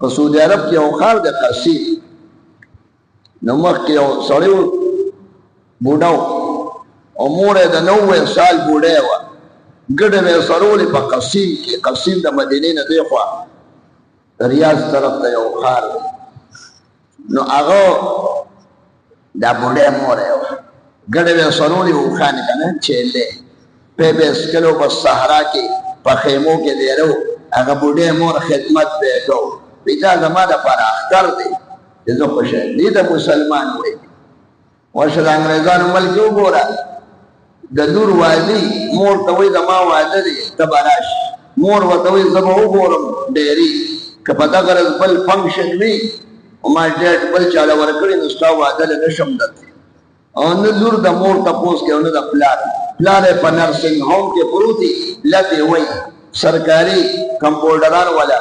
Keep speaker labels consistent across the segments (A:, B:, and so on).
A: په سعودي عرب کې یو ښار دی قصیم، نو مخکې یو سړی و بوډا و او مور یې د 90 سال بوډۍ وه، ګډې به یې سرولې په قصیم کې. قصیم د مدینې نه دی خوا ریاض طرف ته یو ښار دی. نو هغه دا بوډۍ مور یې وه، ګډې به یې سرولې اوښانې که نه چیلې پی به یې څکلو په صحرا کې په خیمو کې دیره و. هغه بوډۍ مور خدمت به یې کو، وایي دا زما دپاره اختر دی چې زه خوشحال دې ته مسلمان وایي. ورشه د انګریزانو ملک وګوره، د لور وادي مور ته وایي زما واده دی ته به راشي، مور ورته وایي زه به وګورم ډېري که په دغه ورځ بل فنکشن وي او ما ډېټ بل چاله ورکړي نو ستا واده له نشم درته. او نه لور د مور تپوس کوي او نه د پلار. پلار یې په نرسنګ هوم کې پروت دي، لتې وایي سرکاري کمپاوډران والا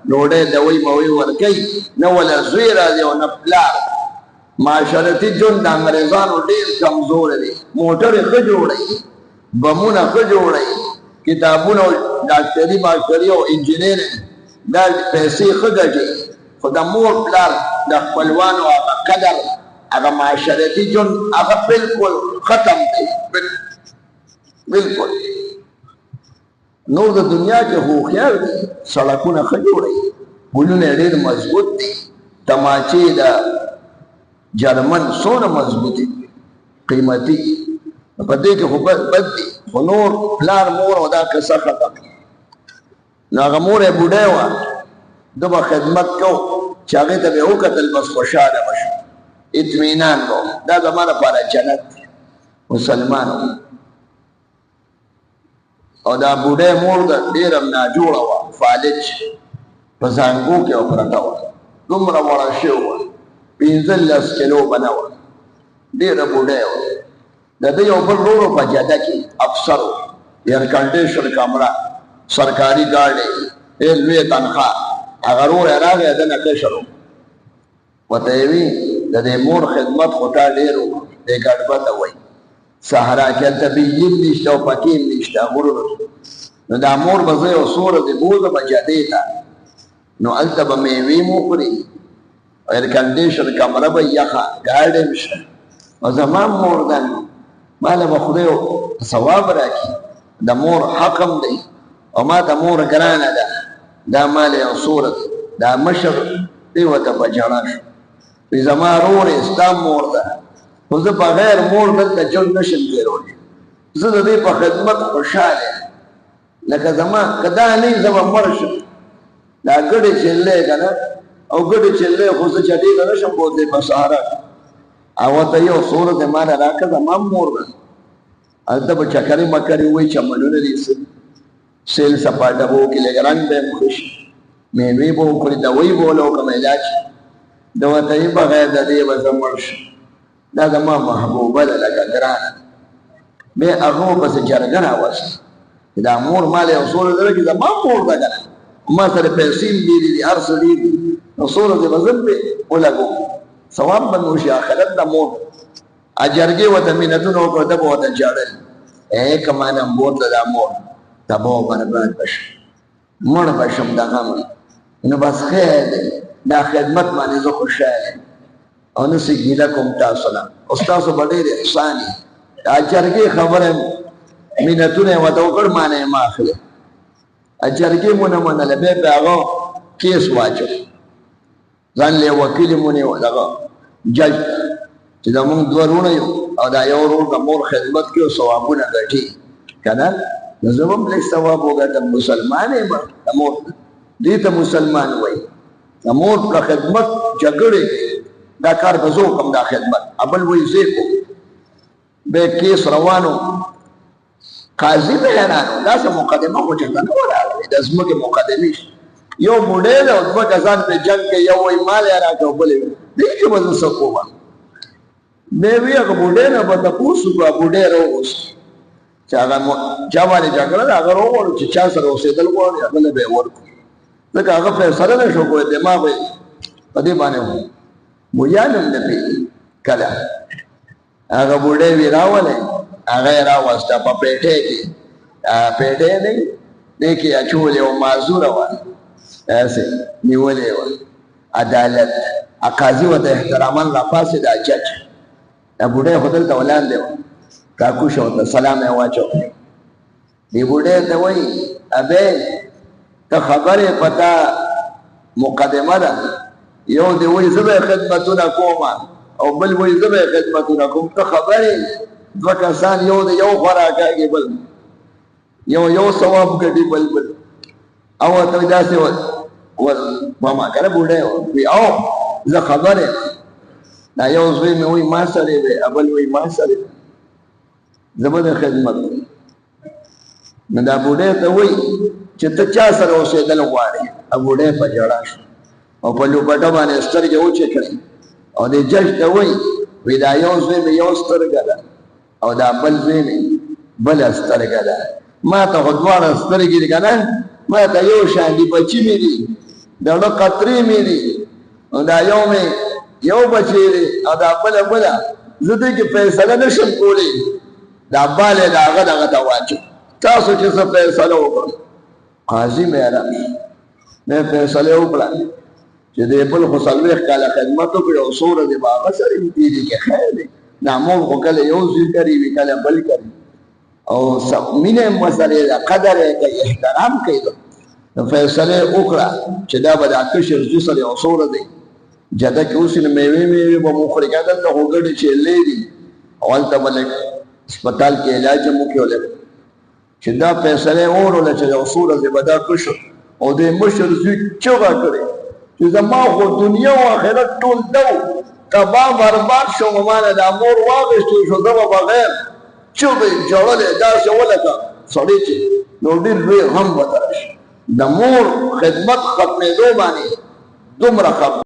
A: ډوډۍ دوی موی ورکوي، نه ولا زوی راځي او نه پلار. معاشرتي ژوند د انګریزانو ډېر کمزوری دی. موټرې ښه جوړوي، بمونه ښه جوړوي، کتابونه ډاکټري ماسټري او انجینرینګ دا پیسې ښه ګټي، خو د مور پلار د خپلوانو هغه قدر هغه معاشرتي ژوند هغه بالکل ختم دی. بالکل نور د دنیا کې هوښیار دی، سړکونه ښه جوړوي، ګلونه یې ډېر مضبوط دي، تماچې د جرمن څومره مضبوطي قیمتي، په دې کې خو بد دي. خو نور پلار مور او دا قصه ختم. نو هغه مور یې بوډۍ وه، ده به خدمت کو چې هغې ته به یې وکتل بس خوشحاله به شو، اطمینان به دا زما لپاره جنت دی. مسلمان و او دا بوډۍ مور ده ډېره ناجوړه وه، فالج په زانګو کې او پرته وه، دومره وړه شوې وه، 15 کیلو به نه وه، ډېره بوډۍ وه. د ده یو بل ورور په جده کې افسر و، ایر کنډیشن کمره، سرکاري ګاډۍ، ډېر لوی تنخواه. هغه ورور یې راغی د نه کشر و، ورته یې وي د دې مور خدمت خو تا ډېر و، دې ګډبته وایي صحرا کې هلته بجلي نشته او پکې هم نشته غرونو کې. نو دا مور به زه یو څو ورځې بوځم جدې ته، نو هلته به میوې مو خوري، ایر کنډیشن کمره به یخه، ګاډۍ هم شته، او زما مور ده ماله به خدای ثواب راکړي. د مور حق هم دی او ما ته مور ګرانه ده. دا ماله یو څو ورځې دا مشر دی ورته په ژړا شو، وایي زما ورورې ستا مور ده، خو زه بغیر مور دلته ژوند نشم تېرولی، زه د دې په خدمت خوشحاله یم. لکه زما که دا نه وي زه به مړ شم. دا ګډې چلې که نه، او ګډې چلې خو زه چټې ته نشم بوتلی په سهاره کې. او ورته یو څو ورځې ماله راکړه زما مور ده. هلته به چکرې مکرې وایي چمنونه دي سیل سپاټه به وکړي، لږ رنګ به یې ښه شي، میوې به وخوري، دوی به ولو کوم علاج. ده ورته یې بغیر د دې به زه مړ شم. دا زما محبوبه ده لکه ګرانه. بیا هغه پسې جرګه راوسته چې دا مور ماله یو څو ورځې راکړي، زما مور ده که نه، ما سره پیسې هم ډېرې دي، هر څه ډېر دي، نو څو ورځې به زه هم پرې ولګوم، ثواب به مې وشي. آخرت د مور جرګې ورته مینتونه وکړه، ده به ورته ژړل، که ما نه بوتله دا مور تباه و برباد به شم، مړ به شم د غمه. نو بس خیر دی، دا خدمت باندې زه خوشحاله یم او نه څه ګیله کوم تاسو نه، او ستاسو به ډېر احسان وي. دا جرګې خبره مینتونه یې ورته وکړ، ما نه یې مه اخلې. جرګې مو نه منله، بیا پرې هغه کیس واچو، ځان له وکیل مو نیو دغه جج چې زمونږ دوه وروڼه یو او دا یو ورور د مور خدمت کوي او ثوابونه ګټي که نه، نو زه به هم لږ ثواب وګټم. مسلمان یم، د مور دې ته مسلمان وایي. د مور په خدمت جګړې دا کار به زه وکړم، دا خدمت بل وایي زه کوم. بیا کیس روانو، قاضي به حیران و، داسې مقدمه خو چېرته نه وه راغلې، د ځمکې مقدمې یو بوډۍ ده او دوه کسان پرې جنګ کوي، یو وایي مال یې راکړه او بل یې دې کې به زه څه کوم. بیا وي هغه بوډۍ نه به تپوس وکړو، بوډۍ راوغوست چې هغه چا باندې جګړه ده، هغه راوغواړو چې چا سره اوسېدل غواړي هغه له به یې ورکړو. ځکه هغه فیصله نه شو کولی، دماغ یې په دې باندې و، مویان هم نه پوهېږي کله. هغه بوډۍ وي راولئ، هغه یې راوسته په پیټۍ کې، پیټۍ نه دې کې اچولې وه، معذوره وه، داسې نیولې وه. عدالت قاضي ورته احتراما راپاسې دا جج دا بوډۍ خو دلته ولاندې وه کاکوشه ورته سلام یې واچو دې بوډۍ ته وایي ابې ته خبرې په تا مقدمه ده یو دې وایي زه به خدمتونه کوم او بل وایي زه به خدمتونه کوم ته خبرې دوه کسان یو د یو خورا کاږي بل یو ثواب ګټي بل او ته داسې ماما کنه بوډۍ وي او زه خبرې دا یو زوی مې وایي ما سره دی بل وایي ما سره زه به د خدمت نو دا بوډۍ ته وایي چې ته چا سره اوسېدل غواړې بوډۍ په ژړا شو او په لوپټه باندې سترګې وچې کړې او د جج ته وایي دا یو زوی مې یو سترګه ده او دا بل زوی مې بله سترګه ده ما ته خو دواړه سترګې دي که نه ما ته یو شان دي بچي مې دي د زړه قطرې مې دي او دا یو مې یو بچی دی او دا بله زه دې کې فیصله نشم کولی دا بال یې د هغه دغه ته واچو تاسو چې څه فیصله وکړه قاضي مهران مې فیصله وکړه چې دې بل خو څلوېښت کاله خدمت وکړي او څو ورځې به هغه سره تېرې کې خیر دی دا مور خو کله یو زوی کوي وي کله بل کوي او مینه یې مسلې ده قدر یې کوي احترام کوي نو فیصله یې وکړه چې دا به د کشر زوی سره یو څو ورځې جده کې اوس میوې به مو خوري که دلته خو ګډې چیلې دي او هلته به لږ هسپتال کې علاج هم وکړي او لږ چې دا فیصله یې ووروله چې یو څو ورځې به دا کشر او د مشر زوی چغه کړې چې زما خو دنیا او آخرت ټول دو تباه برباد شوم ما نه دا مور واغېستې شو زه به بغیر چغې ژړلې داسې ولکه سړی چې نو ډېر لوی غم به ته راشي د مور خدمت ختمېدو باندې دومره خبر